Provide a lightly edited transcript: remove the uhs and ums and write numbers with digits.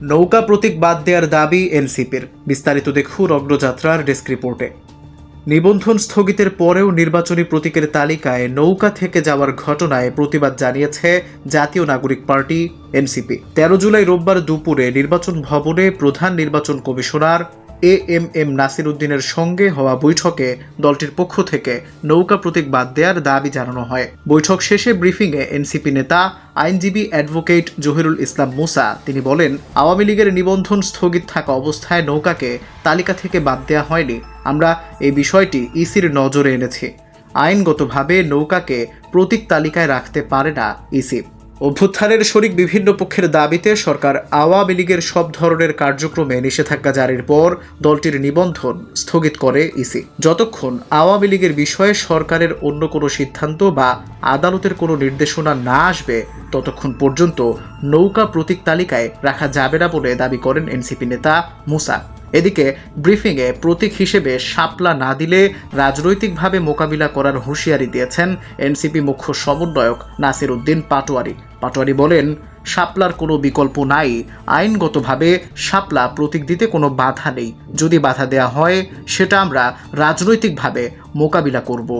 নৌকা প্রতীক বাদ দেওয়ার দাবি এনসিপির। বিস্তারিত দেখুন অগ্রযাত্রার ডেস্ক রিপোর্টে। নিবন্ধন স্থগিতের পরেও নির্বাচনী প্রতীকের তালিকায় নৌকা থেকে যাওয়ার ঘটনায় প্রতিবাদ জানিয়েছে জাতীয় নাগরিক পার্টি এনসিপি। 13 জুলাই রোববার দুপুরে নির্বাচন ভবনে প্রধান নির্বাচন কমিশনার এএমএম নাসির উদ্দিনের সঙ্গে হওয়া বৈঠকে দলটির পক্ষ থেকে নৌকা প্রতীক বাদ দেওয়ার দাবি জানানো হয়। বৈঠক শেষে ব্রিফিংয়ে এনসিপি নেতা আইনজীবী অ্যাডভোকেট জহিরুল ইসলাম মুসা তিনি বলেন, আওয়ামী লীগের নিবন্ধন স্থগিত থাকা অবস্থায় নৌকাকে তালিকা থেকে বাদ দেওয়া হয়নি। আমরা এই বিষয়টি ইসির নজরে এনেছি। আইনগতভাবে নৌকাকে প্রতীক তালিকায় রাখতে পারে না ইসি। অভ্যুত্থানের শরিক বিভিন্ন পক্ষের দাবিতে সরকার আওয়ামী লীগের সব ধরনের কার্যক্রমে নিষেধাজ্ঞা জারির পর দলটির নিবন্ধন স্থগিত করে ইসি। যতক্ষণ আওয়ামী লীগের বিষয়ে সরকারের অন্য কোনো সিদ্ধান্ত বা আদালতের কোনো নির্দেশনা না আসবে ততক্ষণ পর্যন্ত নৌকা প্রতীক তালিকায় রাখা যাবে না বলে দাবি করেন এনসিপি নেতা মুসা। এদিকে ব্রিফিংয়ে প্রতীক হিসেবে শাপলা না দিলে রাজনৈতিকভাবে মোকাবিলা করার হুঁশিয়ারি দিয়েছেন এনসিপি মুখ্য সমন্বয়ক নাসির উদ্দিন পাটোয়ারি। পাটোয়ারি বলেন, শাপলার কোনো বিকল্প নাই। আইনগতভাবে শাপলা প্রতীক দিতে কোনো বাধা নেই। যদি বাধা দেওয়া হয় সেটা আমরা রাজনৈতিকভাবে মোকাবিলা করব।